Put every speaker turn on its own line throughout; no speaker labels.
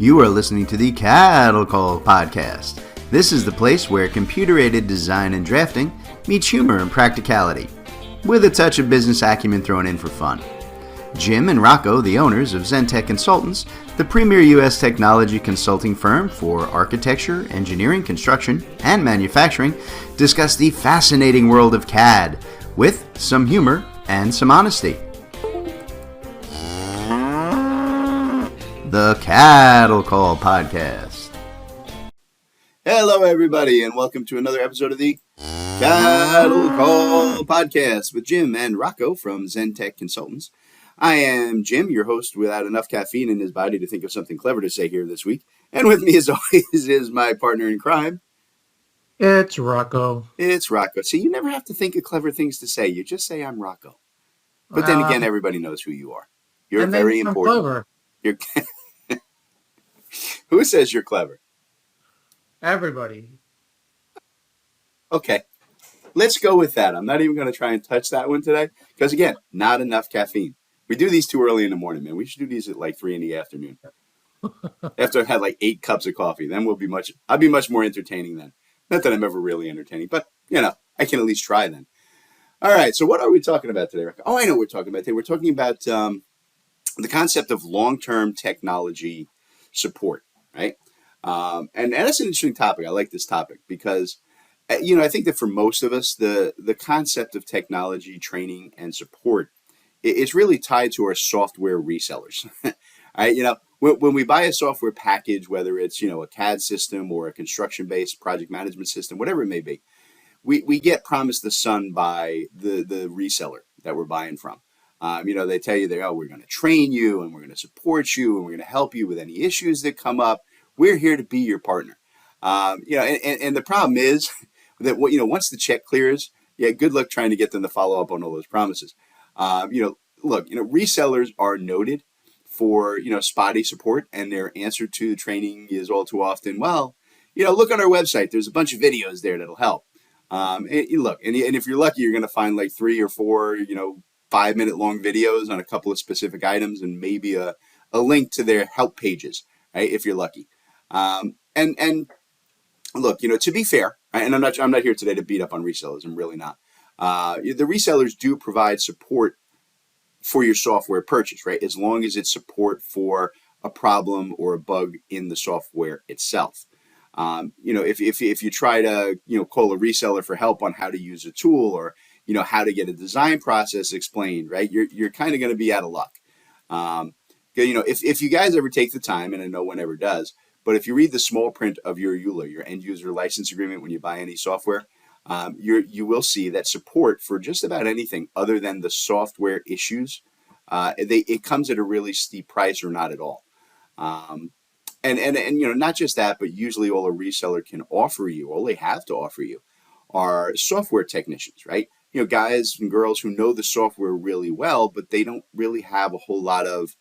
You are listening to the CADDle Call podcast. This is the place where computer-aided design and drafting meets humor and practicality, with a touch of business acumen thrown in for fun. Jim and Rocco, the owners of ZenTech Consultants, the premier U.S. technology consulting firm for architecture, engineering, construction, and manufacturing, discuss the fascinating world of CAD with some humor and some honesty. The CADDle Call podcast.
Hello, everybody, and welcome to another episode of the CADDle Call podcast with Jim and Rocco from ZenTech Consultants. I am Jim, your host without enough caffeine in his body to think of something clever to say here this week. And with me, as always, is my partner in crime.
It's Rocco.
It's Rocco. See, you never have to think of clever things to say. You just say, I'm Rocco. But then again, everybody knows who you are. You're very important.
I'm clever.
You're Who says you're clever?
Everybody.
Okay. Let's go with that. I'm not even going to try and touch that one today. Because, again, not enough caffeine. We do these too early in the morning, man. We should do these at like 3 in the afternoon. After I've had like 8 cups of coffee. Then I'll be much more entertaining then. Not that I'm ever really entertaining. But, I can at least try then. All right. So what are we talking about today, Rebecca? Oh, I know what we're talking about today. We're talking about the concept of long-term technology support, right? And that's an interesting topic. I like this topic because, I think that for most of us, the concept of technology training and support is really tied to our software resellers. All right, when we buy a software package, whether it's, a CAD system or a construction-based project management system, whatever it may be, we get promised the sun by the reseller that we're buying from. They tell you we're going to train you and we're going to support you and we're going to help you with any issues that come up. We're here to be your partner. And the problem is that once the check clears, good luck trying to get them to follow up on all those promises. Resellers are noted for, spotty support, and their answer to the training is all too often, look on our website. There's a bunch of videos there that'll help. And if you're lucky, you're going to find like 3 or 4, 5-minute long videos on a couple of specific items and maybe a link to their help pages, right? If you're lucky. And look, to be fair, right, and I'm not here today to beat up on resellers. I'm really not. The resellers do provide support for your software purchase, right? As long as it's support for a problem or a bug in the software itself. If you try to, call a reseller for help on how to use a tool or, how to get a design process explained, right? You're kind of going to be out of luck. If you guys ever take the time, and I know one never does, but if you read the small print of your EULA, your end user license agreement, when you buy any software, you will see that support for just about anything other than the software issues, it comes at a really steep price or not at all. And not just that, but usually all a reseller can offer you, all they have to offer you, are software technicians, right? Guys and girls who know the software really well, but they don't really have a whole lot of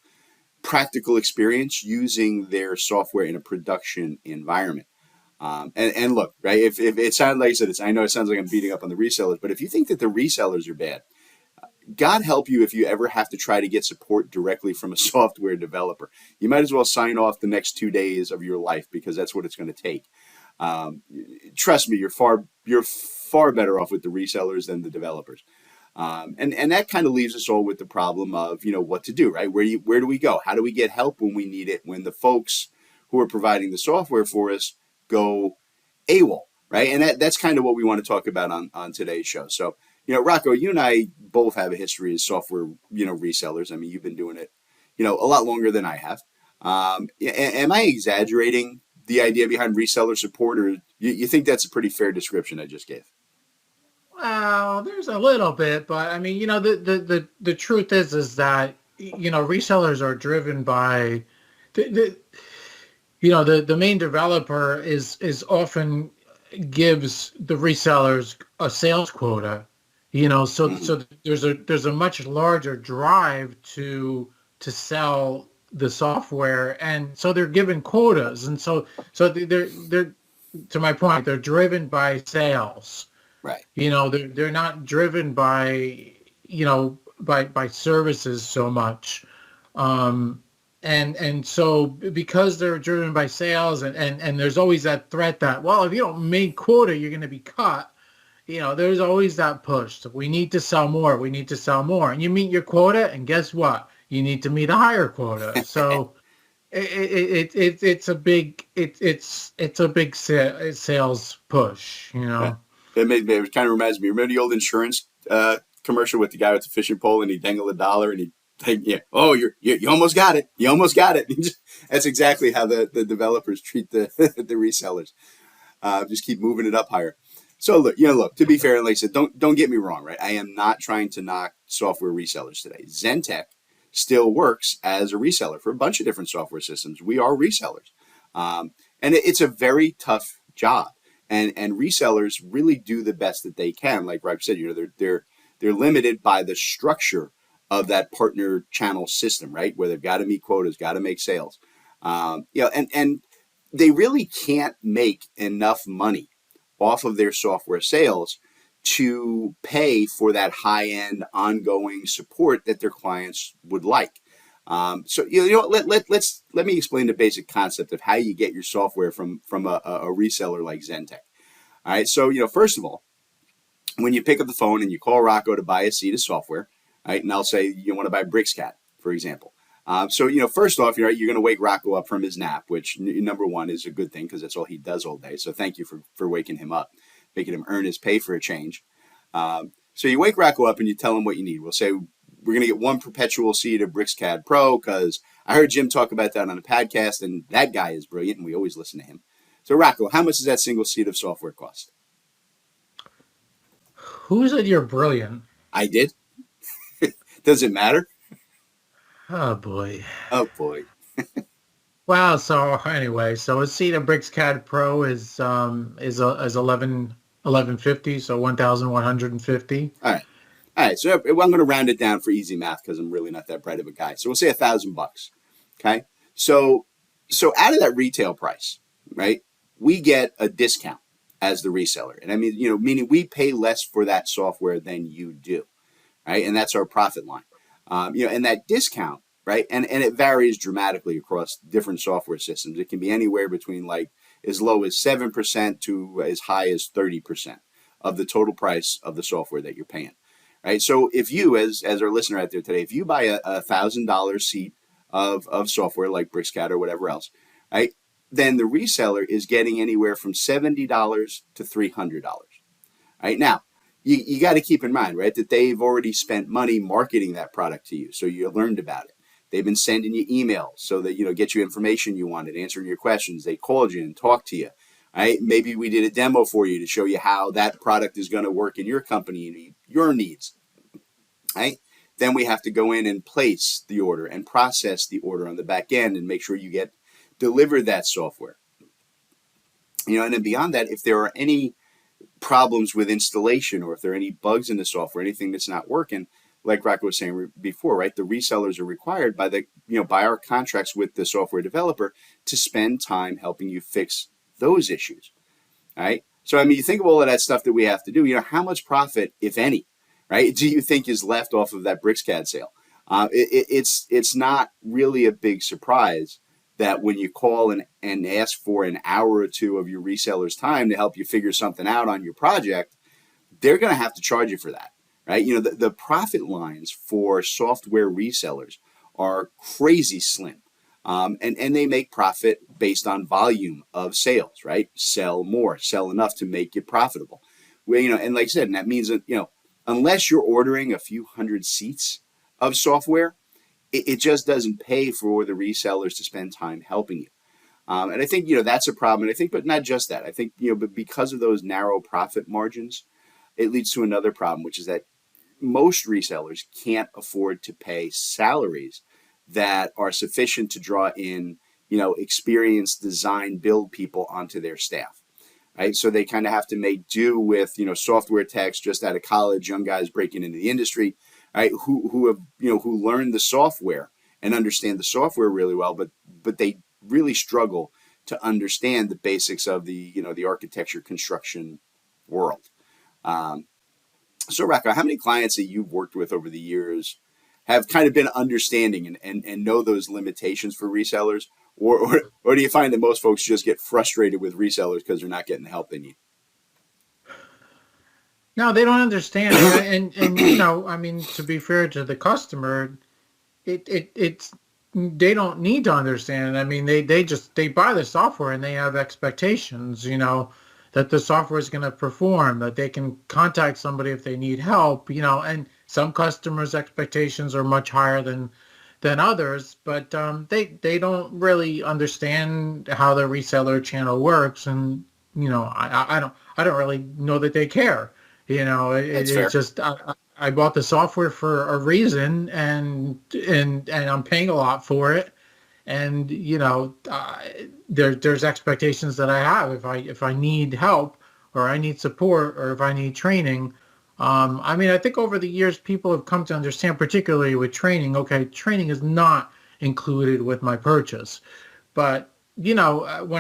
practical experience using their software in a production environment. And look, right, if it sounds like I said, I know it sounds like I'm beating up on the resellers, but if you think that the resellers are bad, God help you if you ever have to try to get support directly from a software developer. You might as well sign off the next 2 days of your life because that's what it's going to take. Trust me, you're far better off with the resellers than the developers. And that kind of leaves us all with the problem of, what to do, right? Where do we go? How do we get help when we need it? When the folks who are providing the software for us go AWOL, right? And that's kind of what we want to talk about on today's show. So, Rocco, you and I both have a history as software, resellers. I mean, you've been doing it, a lot longer than I have. Am I exaggerating the idea behind reseller support, or you think that's a pretty fair description I just gave?
Well, there's a little bit, but I mean, the truth is that, resellers are driven by the main developer is often gives the resellers a sales quota, so there's a much larger drive to sell the software, and so they're given quotas, and so they're to my point, they're driven by sales.
Right.
They're not driven by, by services so much. And so because they're driven by sales and there's always that threat that, well, if you don't make quota, you're going to be cut. There's always that push. So we need to sell more. We need to sell more. And you meet your quota, and guess what? You need to meet a higher quota. So it's a big it's a big sales push.
Yeah. It kind of reminds me. Remember the old insurance commercial with the guy with the fishing pole and he dangled $1 and he yeah, oh, you almost got it. You almost got it. That's exactly how the developers treat the the resellers. Just keep moving it up higher. So look. To be fair, like I said, don't get me wrong, right? I am not trying to knock software resellers today. Zentek still works as a reseller for a bunch of different software systems. We are resellers, and it's a very tough job. And resellers really do the best that they can. Like Rob said, they're limited by the structure of that partner channel system, right? Where they've got to meet quotas, got to make sales, and they really can't make enough money off of their software sales to pay for that high-end ongoing support that their clients would like. So let me explain the basic concept of how you get your software from a reseller like Zentek. All right, so first of all, when you pick up the phone and you call Rocco to buy a seat of software, right, and I'll say you want to buy BrixCAD, for example. So first off, you're going to wake Rocco up from his nap, which number one is a good thing because that's all he does all day. So thank you for waking him up, making him earn his pay for a change. So you wake Rocco up and you tell him what you need. We'll say we're going to get one perpetual seat of BrixCAD Pro because I heard Jim talk about that on a podcast, and that guy is brilliant, and we always listen to him. So Rocco, how much does that single seat of software cost?
Who said you're brilliant?
I did. Does it matter?
Oh boy.
Oh boy.
Wow. So anyway, so a seat of BrixCAD Pro is 1150, so 1,150.
All right. So I'm going to round it down for easy math because I'm really not that bright of a guy. So we'll say $1,000. Okay. So out of that retail price, right, we get a discount as the reseller, and I mean, meaning we pay less for that software than you do, right? And that's our profit line. And that discount, right? And it varies dramatically across different software systems. It can be anywhere between like as low as 7% to as high as 30% of the total price of the software that you're paying, right? So if you, as our listener out there today, if you buy a $1,000 seat of software like BrixCAD or whatever else, right, then the reseller is getting anywhere from $70 to $300, right? Now, you got to keep in mind, right, that they've already spent money marketing that product to you, so you learned about it. They've been sending you emails so that, get you information you wanted, answering your questions. They called you and talked to you, right? Maybe we did a demo for you to show you how that product is going to work in your company and your needs, right? Then we have to go in and place the order and process the order on the back end and make sure you get delivered that software. And then beyond that, if there are any problems with installation or if there are any bugs in the software, anything that's not working, like Rocco was saying before, right? The resellers are required by by our contracts with the software developer to spend time helping you fix those issues, right? So, I mean, you think of all of that stuff that we have to do, how much profit, if any, right, do you think is left off of that BrixCAD sale? It's not really a big surprise that when you call and ask for an hour or two of your reseller's time to help you figure something out on your project, they're going to have to charge you for that, right? The profit lines for software resellers are crazy slim, and they make profit based on volume of sales, right? Sell more, sell enough to make it profitable. Well, and like I said, and that means that, unless you're ordering a few hundred seats of software, it just doesn't pay for the resellers to spend time helping you. And I think, that's a problem. And I think, but not just that. I think, but because of those narrow profit margins, it leads to another problem, which is that most resellers can't afford to pay salaries that are sufficient to draw in, experienced design build people onto their staff. Right? So they kind of have to make do with, software techs just out of college, young guys breaking into the industry, right? Who have, who learn the software and understand the software really well, but they really struggle to understand the basics of the, the architecture construction world. So Rocco, how many clients that you've worked with over the years have kind of been understanding and know those limitations for resellers? Or do you find that most folks just get frustrated with resellers because they're not getting the help they need?
No, they don't understand. And I mean, to be fair to the customer, it's they don't need to understand. I mean, they buy the software and they have expectations, that the software is going to perform, that they can contact somebody if they need help, and some customers' expectations are much higher than others, but they don't really understand how the reseller channel works, and I don't really know that they care.
That's fair.
It's just I bought the software for a reason, and I'm paying a lot for it, and there's expectations that I have if I need help or I need support or if I need training. I mean, I think over the years people have come to understand, particularly with training. Okay, training is not included with my purchase, but when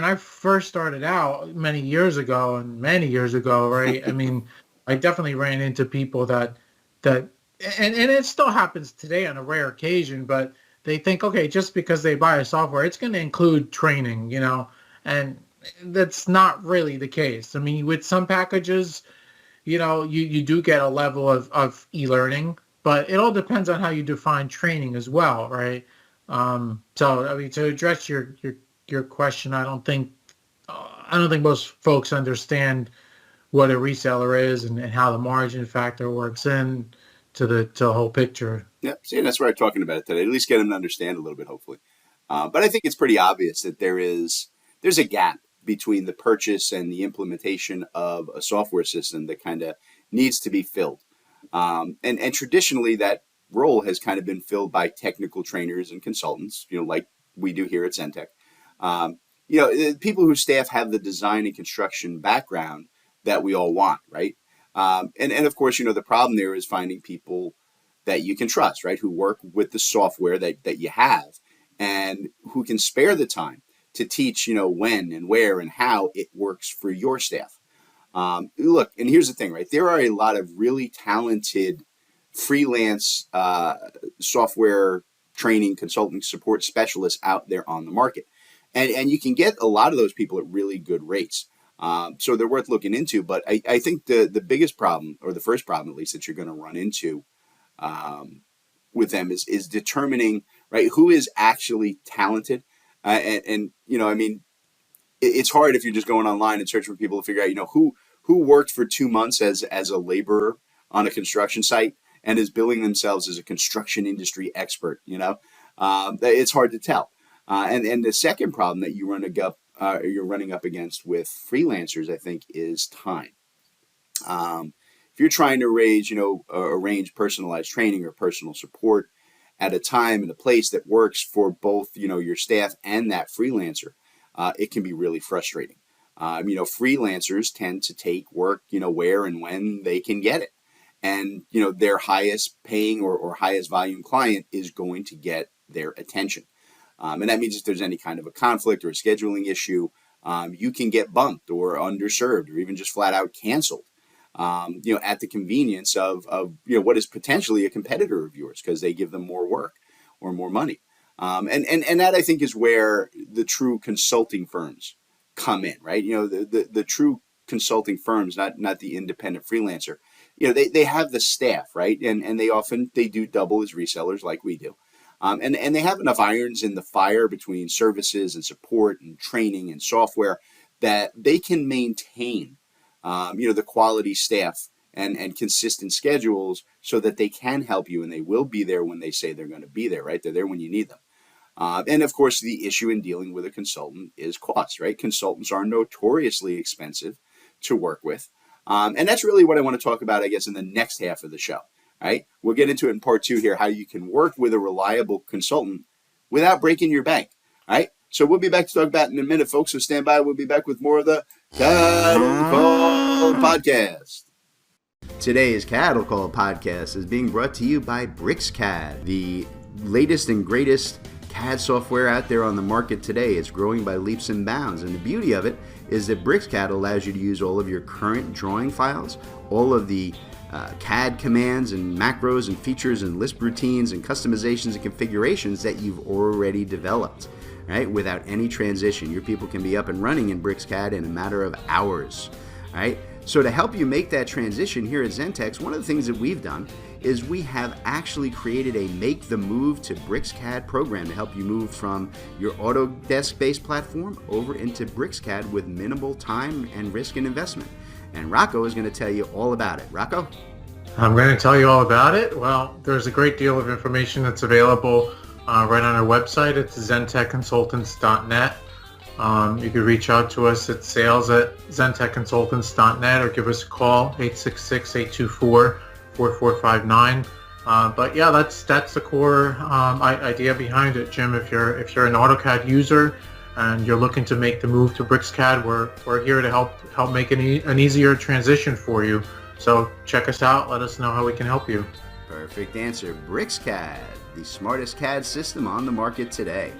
I first started out many years ago, right? I mean, I definitely ran into people that and it still happens today on a rare occasion, but they think, okay, just because they buy a software, it's going to include training, and that's not really the case. I mean, with some packages, you do get a level of e-learning, but it all depends on how you define training as well, right? So, I mean, to address your question, I don't think most folks understand what a reseller is and how the margin factor works in to the whole picture.
Yeah, see, and that's why I'm talking about it today. At least get them to understand a little bit, hopefully. But I think it's pretty obvious that there's a gap between the purchase and the implementation of a software system that kind of needs to be filled. And traditionally, that role has kind of been filled by technical trainers and consultants, like we do here at Centec. People whose staff have the design and construction background that we all want, right? And of course, the problem there is finding people that you can trust, right? Who work with the software that you have and who can spare the time to teach, when and where and how it works for your staff. Look, and here's the thing, right? There are a lot of really talented freelance software training, consulting, support specialists out there on the market. And you can get a lot of those people at really good rates. So they're worth looking into. But I think the biggest problem, or the first problem at least, that you're going to run into with them is determining, right, who is actually talented. I mean, it's hard if you're just going online and searching for people to figure out, who worked for 2 months as a laborer on a construction site and is billing themselves as a construction industry expert. It's hard to tell. And the second problem that you're running up against with freelancers, I think, is time. If you're trying to arrange personalized training or personal support at a time and a place that works for both, your staff and that freelancer, it can be really frustrating. Freelancers tend to take work, where and when they can get it. And, their highest paying or highest volume client is going to get their attention. And that means if there's any kind of a conflict or a scheduling issue, you can get bumped or underserved or even just flat out canceled, at the convenience of what is potentially a competitor of yours because they give them more work or more money. And that I think is where the true consulting firms come in, right? The true consulting firms, not the independent freelancer, they have the staff, right? And they do double as resellers like we do. And they have enough irons in the fire between services and support and training and software that they can maintain, the quality staff and consistent schedules so that they can help you and they will be there when they say they're going to be there, right? They're there when you need them. And of course, the issue in dealing with a consultant is cost, right? Consultants are notoriously expensive to work with. And that's really what I want to talk about, I guess, in the next half of the show. Right? We'll get into it in part 2 here, how you can work with a reliable consultant without breaking your bank. Right? So we'll be back to talk about it in a minute, folks. So stand by. We'll be back with more of the CADDle Call podcast.
Today's CADDle Call podcast is being brought to you by BrixCAD, the latest and greatest CAD software out there on the market today. It's growing by leaps and bounds, and the beauty of it is that BrixCAD allows you to use all of your current drawing files, all of the CAD commands and macros and features and Lisp routines and customizations and configurations that you've already developed, right? Without any transition. Your people can be up and running in BrixCAD in a matter of hours, right? So to help you make that transition here at Zentex, one of the things that we've done is we have actually created a Make the Move to BrixCAD program to help you move from your Autodesk-based platform over into BrixCAD with minimal time and risk and investment. And Rocco is going to tell you all about it. Rocco?
I'm going to tell you all about it. Well, there's a great deal of information that's available right on our website. It's zentechconsultants.net. You can reach out to us at sales@zentechconsultants.net or give us a call, 866-824-4459. But yeah, that's the core idea behind it, Jim. If you're an AutoCAD user and you're looking to make the move to BrixCAD, we're here to help make an easier transition for you. So check us out. Let us know how we can help you.
Perfect answer. BrixCAD, the smartest CAD system on the market today.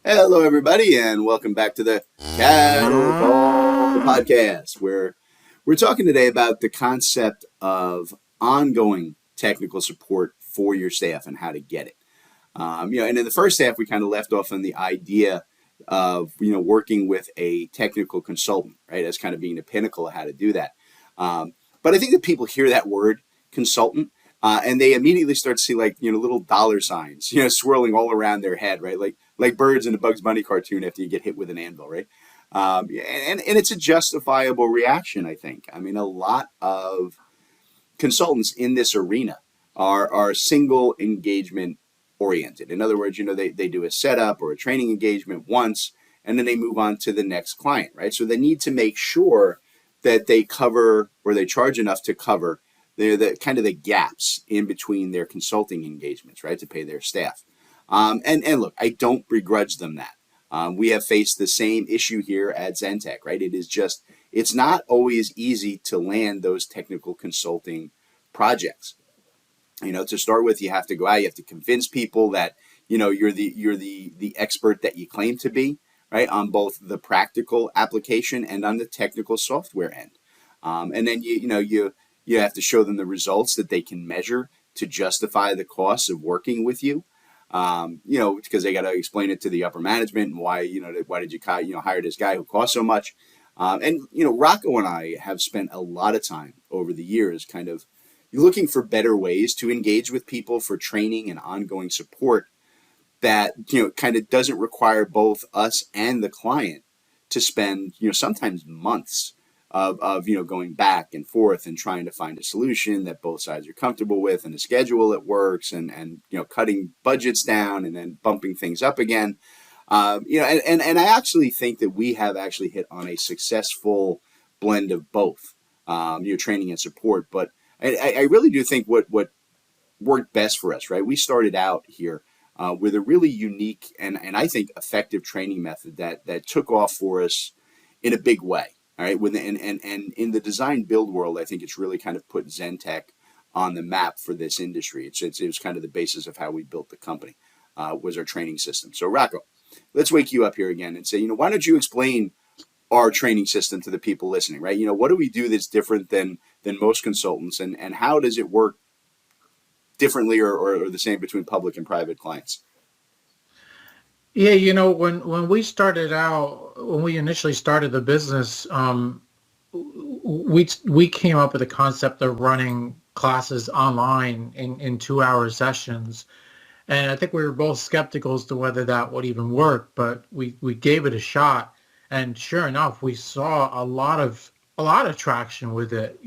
Hello, everybody, and welcome back to the CADDle Call podcast, where we're talking today about the concept of ongoing technical support for your staff and how to get it. And in the first half, we kind of left off on the idea of working with a technical consultant, right, as kind of being the pinnacle of how to do that. But I think that people hear that word consultant, and they immediately start to see little dollar signs, swirling all around their head, right? Like birds in a Bugs Bunny cartoon after you get hit with an anvil, right? And it's a justifiable reaction, I think. I mean, a lot of consultants in this arena are single engagement oriented. In other words, they do a setup or a training engagement once, and then they move on to the next client, right? So they need to make sure that they cover, or they charge enough to cover the kind of the gaps in between their consulting engagements, right, to pay their staff. And look, I don't begrudge them that. We have faced the same issue here at Zentech, right? It's not always easy to land those technical consulting projects. To start with, you have to go out, you have to convince people that, you're the expert that you claim to be, right, on both the practical application and on the technical software end. And then you have to show them the results that they can measure to justify the costs of working with you. Because they got to explain it to the upper management and why did you hire this guy who costs so much. And Rocco and I have spent a lot of time over the years kind of looking for better ways to engage with people for training and ongoing support that kind of doesn't require both us and the client to spend sometimes months of going back and forth and trying to find a solution that both sides are comfortable with and a schedule that works and cutting budgets down and then bumping things up again. And I actually think that we have actually hit on a successful blend of both, training and support. But I really do think what worked best for us, right? We started out here with a really unique and I think effective training method that took off for us in a big way. All right, and in the design build world, I think it's really kind of put Zentech on the map for this industry. It was kind of the basis of how we built the company, was our training system. So Rocco, let's wake you up here again and say, why don't you explain our training system to the people listening, right? What do we do that's different than most consultants, and how does it work differently or the same between public and private clients?
Yeah, when we started out, when we initially started the business, we came up with the concept of running classes online in 2-hour sessions. And I think we were both skeptical as to whether that would even work, but we gave it a shot. And sure enough, we saw a lot of traction with it.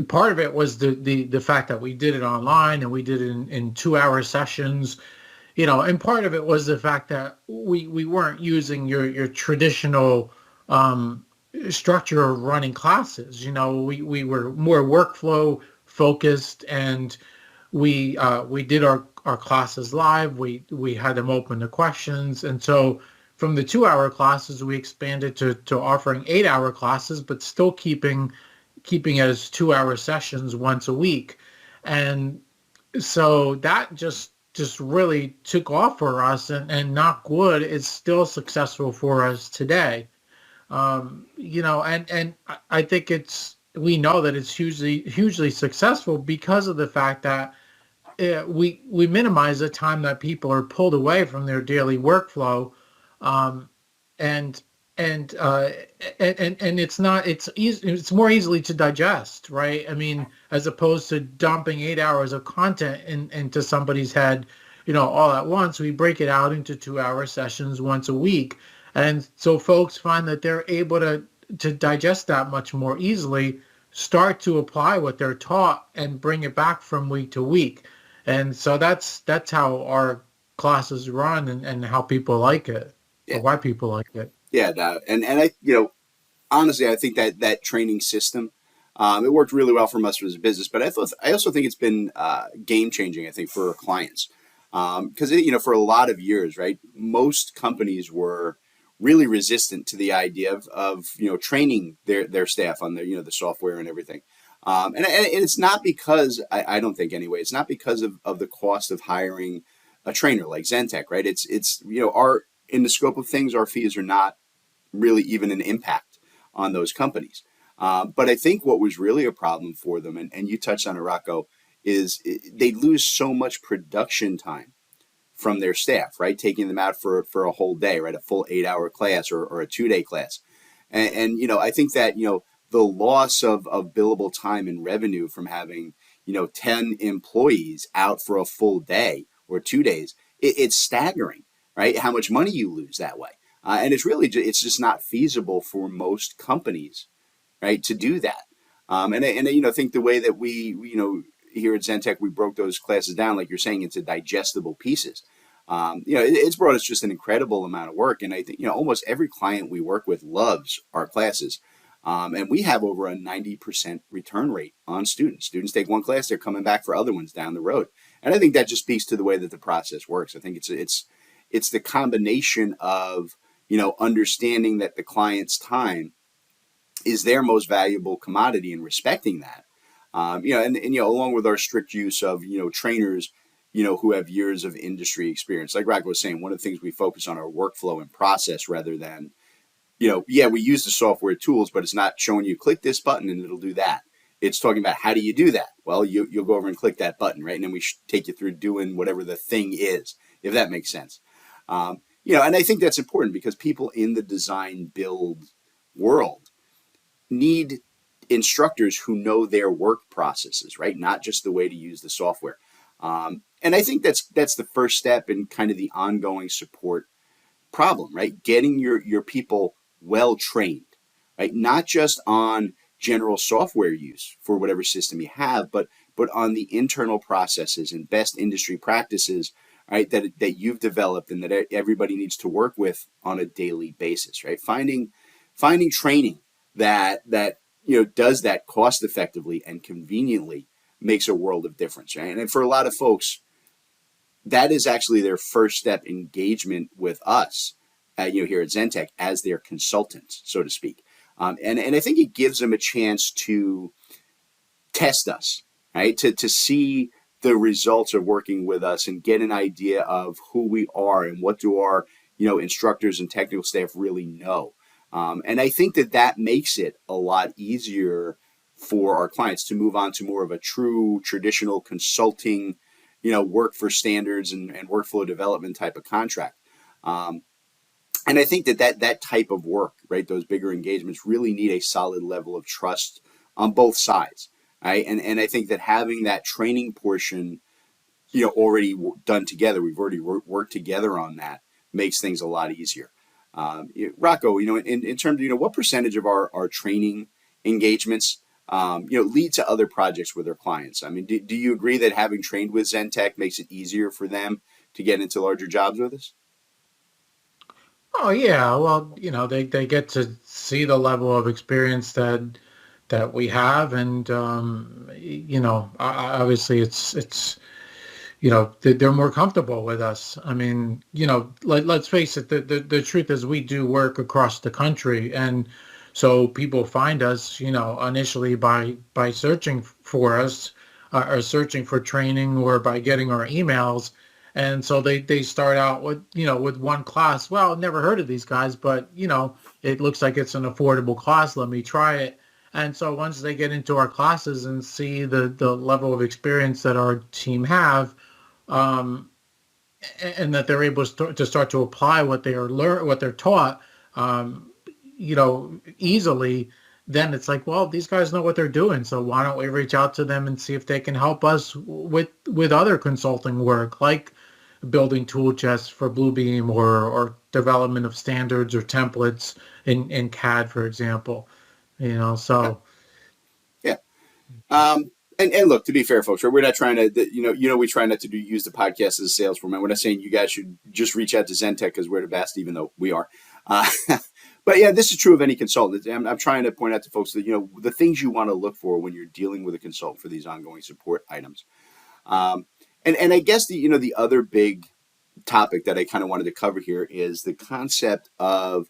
Part of it was the fact that we did it online and we did it in 2-hour sessions. And part of it was the fact that we weren't using your traditional structure of running classes. We were more workflow focused, and we did our classes live. We had them open to questions, and so from the 2-hour classes, we expanded to offering 8-hour classes, but still keeping as 2-hour sessions once a week, and so that just really took off for us, and knock wood, it's still successful for us today. And I think it's we know that it's hugely successful because of the fact that we minimize the time that people are pulled away from their daily workflow, um, and and uh, and it's not it's easy, it's more easily to digest, right? I mean, as opposed to dumping 8 hours of content into somebody's head, all at once. We break it out into 2 hour sessions once a week, and so folks find that they're able to digest that much more easily, start to apply what they're taught, and bring it back from week to week. And so that's how our classes run, and how people like it, or
Yeah,
why people like it.
yeah, and I, honestly, I think that training system, it worked really well for us as a business. But I also think it's been game changing. I think for our clients, because for a lot of years, right, most companies were really resistant to the idea of training their staff on the software and everything. And it's not because I don't think anyway. It's not because of the cost of hiring a trainer like Zentech, right? It's our in the scope of things, our fees are not really even an impact on those companies. But I think what was really a problem for them, and you touched on it, Rocco, is they lose so much production time from their staff, right? Taking them out for a whole day, right? A full 8 hour class or a 2 day class. And I think that, the loss of billable time and revenue from having, 10 employees out for a full day or 2 days, it's staggering, right? How much money you lose that way. And it's just not feasible for most companies, right, to do that. And I think the way that we here at Zentech, we broke those classes down, like you're saying, into digestible pieces. It's brought us just an incredible amount of work. And I think, almost every client we work with loves our classes. And we have over a 90% return rate on students. Students take one class, they're coming back for other ones down the road. And I think that just speaks to the way that the process works. I think it's the combination of, understanding that the client's time is their most valuable commodity and respecting that. And along with our strict use of, trainers, who have years of industry experience. Like Rocco was saying, one of the things we focus on our workflow and process rather than, we use the software tools, but it's not showing you click this button and it'll do that. It's talking about how do you do that? Well, you'll go over and click that button, right? And then we take you through doing whatever the thing is, if that makes sense. And I think that's important because people in the design build world need instructors who know their work processes, right? Not just the way to use the software. And I think that's the first step in kind of the ongoing support problem, right? Getting your people well trained, right? Not just on general software use for whatever system you have, but on the internal processes and best industry practices, right? That you've developed and that everybody needs to work with on a daily basis, right? Finding training that does that cost effectively and conveniently makes a world of difference, right? And for a lot of folks, that is actually their first step engagement with us, here at Zentech as their consultants, so to speak. And I think it gives them a chance to test us, right? To see the results of working with us and get an idea of who we are and what do our, instructors and technical staff really know. And I think that makes it a lot easier for our clients to move on to more of a true traditional consulting, work for standards and workflow development type of contract. And I think that type of work, right, those bigger engagements really need a solid level of trust on both sides, right? And I think that having that training portion, already done together, we've already worked together on that, makes things a lot easier. Rocco, in terms of, what percentage of our training engagements, lead to other projects with our clients? I mean, do you agree that having trained with Zentech makes it easier for them to get into larger jobs with us?
Oh yeah, well, they get to see the level of experience that we have, and obviously it's they're more comfortable with us. I mean, let's face it, the truth is we do work across the country, and so people find us, initially by searching for us, or searching for training, or by getting our emails. And so they start out with one class. Well, never heard of these guys, but it looks like it's an affordable class. Let me try it. And so once they get into our classes and see the level of experience that our team have, um, and that they're able to start to apply what they are what they're taught, um, easily, then it's like, well, these guys know what they're doing, so why don't we reach out to them and see if they can help us with other consulting work, like building tool chests for Bluebeam, or development of standards or templates in CAD, for example. So
Yeah. And look, to be fair, folks, right, we're not trying to, we try not to use the podcast as a sales format. We're not saying you guys should just reach out to Zentek because we're the best, even though we are. But yeah, this is true of any consultant. I'm trying to point out to folks that, the things you want to look for when you're dealing with a consultant for these ongoing support items. And I guess the other big topic that I kind of wanted to cover here is the concept of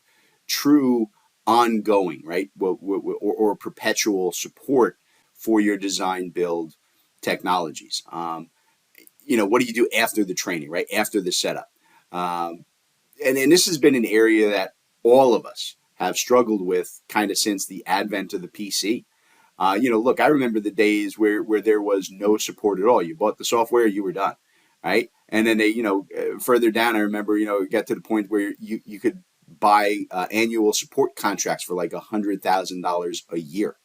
true ongoing, right? Or perpetual support for your design build technologies. What do you do after the training, right? After the setup. And this has been an area that all of us have struggled with kind of since the advent of the PC. Look, I remember the days where there was no support at all. You bought the software, you were done, right? And then they, further down, I remember, it got to the point where you could buy annual support contracts for like $100,000 a year,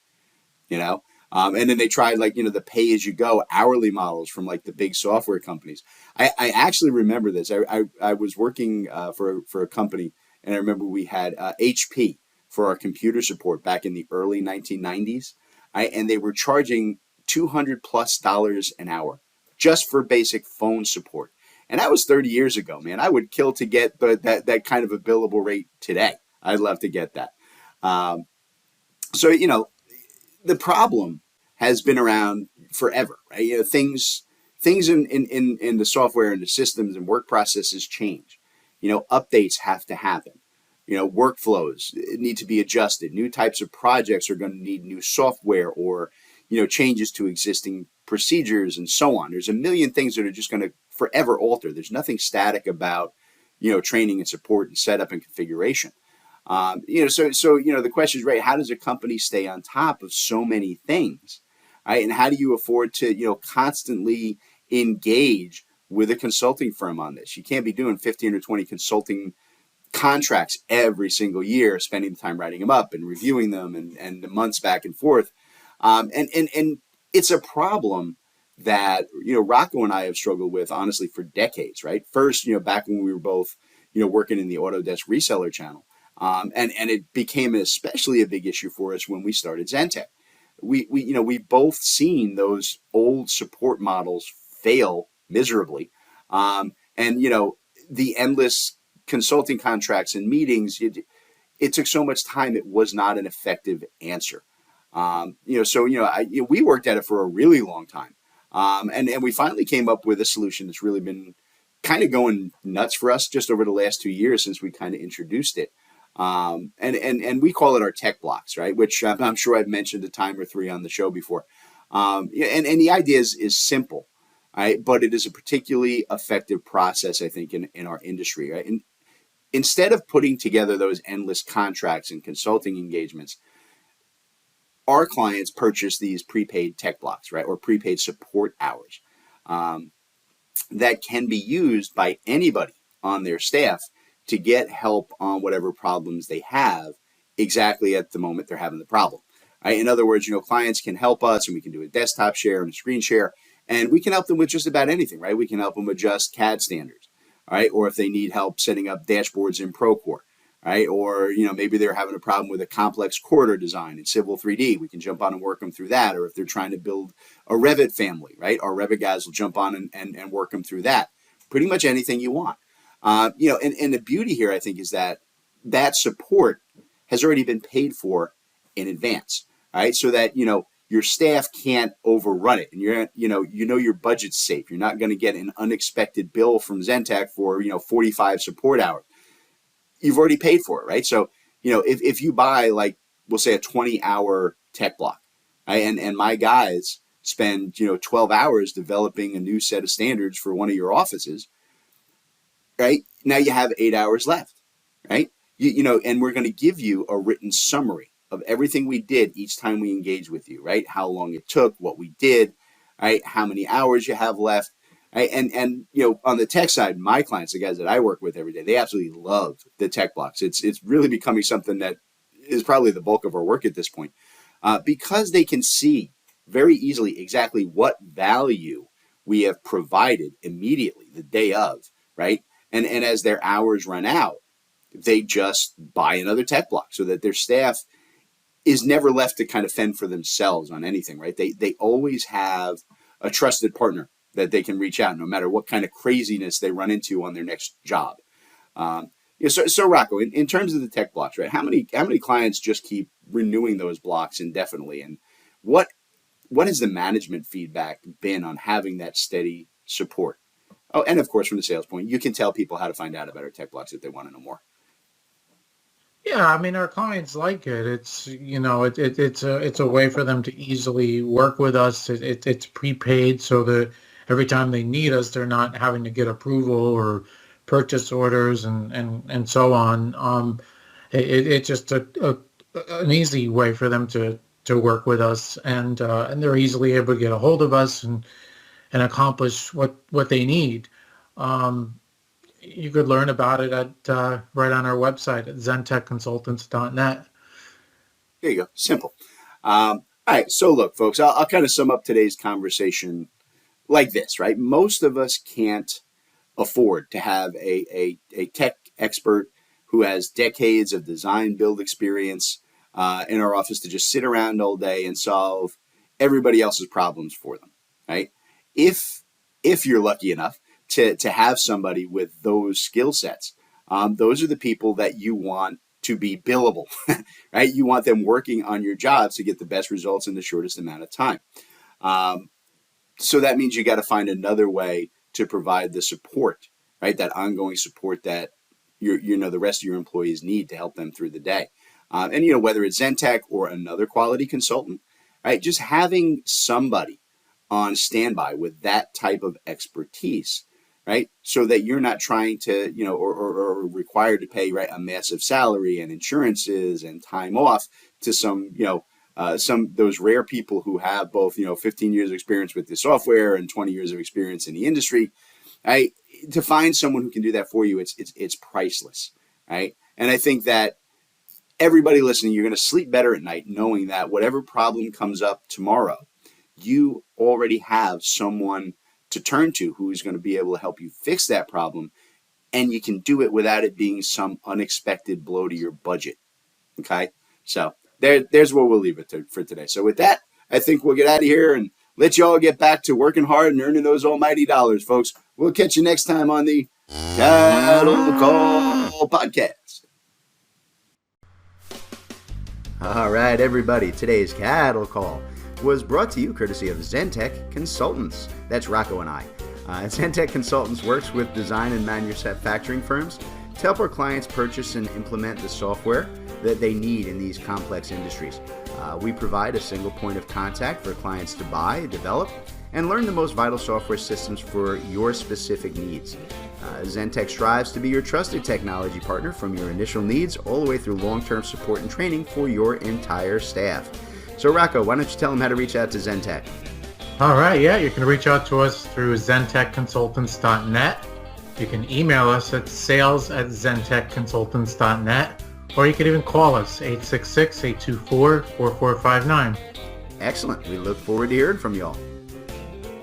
and then they tried the pay as you go hourly models from like the big software companies. I actually remember this. I was working for a company, and I remember we had HP for our computer support back in the early 1990s. And they were charging $200+ an hour just for basic phone support. And that was 30 years ago, man. I would kill to get that kind of a billable rate today. I'd love to get that. So the problem has been around forever, right? Things in the software and the systems and work processes change. Updates have to happen. Workflows need to be adjusted. New types of projects are going to need new software or, changes to existing procedures and so on. There's a million things that are just going to forever alter. There's nothing static about, training and support and setup and configuration. So the question is, right, how does a company stay on top of so many things, right? And how do you afford to, constantly engage with a consulting firm on this? You can't be doing 15 or 20 consulting contracts every single year, spending the time writing them up and reviewing them and the months back and forth. And it's a problem that, Rocco and I have struggled with, honestly, for decades, right? First, back when we were both, working in the Autodesk reseller channel. And it became especially a big issue for us when we started Zentek. We've both seen those old support models fail miserably. The endless consulting contracts and meetings, it took so much time, it was not an effective answer. We worked at it for a really long time. And we finally came up with a solution that's really been kind of going nuts for us just over the last 2 years since we kind of introduced it. And we call it our tech blocks, right? Which I'm sure I've mentioned a time or three on the show before. And the idea is simple, right? But it is a particularly effective process, I think, in our industry, right? And instead of putting together those endless contracts and consulting engagements, our clients purchase these prepaid tech blocks, right? Or prepaid support hours that can be used by anybody on their staff to get help on whatever problems they have exactly at the moment they're having the problem. Right? In other words, clients can help us, and we can do a desktop share and a screen share, and we can help them with just about anything, right? We can help them adjust CAD standards, right? Or if they need help setting up dashboards in Procore, right? Or, maybe they're having a problem with a complex corridor design in Civil 3D. We can jump on and work them through that. Or if they're trying to build a Revit family, right? Our Revit guys will jump on and work them through that. Pretty much anything you want. And the beauty here, I think, is that support has already been paid for in advance, right? So that, your staff can't overrun it, and your budget's safe. You're not going to get an unexpected bill from Zentek for 45 support hours. You've already paid for it, right? So if you buy, like, we'll say a 20-hour tech block, right? And my guys spend 12 hours developing a new set of standards for one of your offices, right? Now you have 8 hours left, right? And we're going to give you a written summary of everything we did each time we engaged with you, right? How long it took, what we did, right? How many hours you have left, right? And on the tech side, my clients, the guys that I work with every day, they absolutely love the tech blocks. It's really becoming something that is probably the bulk of our work at this point, because they can see very easily exactly what value we have provided immediately the day of, right? And as their hours run out, they just buy another tech block so that their staff is never left to kind of fend for themselves on anything, right? They always have a trusted partner that they can reach out no matter what kind of craziness they run into on their next job. So Rocco, in terms of the tech blocks, right? How many clients just keep renewing those blocks indefinitely? And what has the management feedback been on having that steady support? Oh, and of course, from the sales point, you can tell people how to find out about our tech blocks if they want to know more.
Yeah, I mean, our clients like it. It's it's a way for them to easily work with us. It's prepaid, so that every time they need us, they're not having to get approval or purchase orders and so on. It's just an easy way for them to work with us, and they're easily able to get a hold of us and accomplish what they need. You could learn about it at right on our website at zentechconsultants.net.
There you go. Simple. All right. So look, folks, I'll kind of sum up today's conversation like this, right? Most of us can't afford to have a tech expert who has decades of design build experience in our office to just sit around all day and solve everybody else's problems for them, right? If you're lucky enough to have somebody with those skill sets, those are the people that you want to be billable, right? You want them working on your jobs to get the best results in the shortest amount of time. So that means you got to find another way to provide the support, right? That ongoing support that the rest of your employees need to help them through the day. And whether it's Zentech or another quality consultant, right? Just having somebody on standby with that type of expertise, right? So that you're not trying to, or required to pay, right, a massive salary and insurances and time off to some those rare people who have both, 15 years of experience with the software and 20 years of experience in the industry, right? To find someone who can do that for you, it's priceless, right? And I think that everybody listening, you're going to sleep better at night knowing that whatever problem comes up tomorrow, you already have someone to turn to who's going to be able to help you fix that problem, and you can do it without it being some unexpected blow to your budget. Okay, so there's where we'll leave it for today. So with that, I think we'll get out of here and let you all get back to working hard and earning those almighty dollars, folks. We'll catch you next time on the CADDle Call podcast.
All right, everybody, today's CADDle Call was brought to you courtesy of Zentech Consultants. That's Rocco and I. Zentech Consultants works with design and manufacturing firms to help our clients purchase and implement the software that they need in these complex industries. We provide a single point of contact for clients to buy, develop, and learn the most vital software systems for your specific needs. Zentech strives to be your trusted technology partner from your initial needs all the way through long-term support and training for your entire staff. So Rocco, why don't you tell them how to reach out to Zentech?
All right, yeah, you can reach out to us through zentechconsultants.net. You can email us at sales@zentechconsultants.net, or you can even call us 866-824-4459.
Excellent. We look forward to hearing from you all.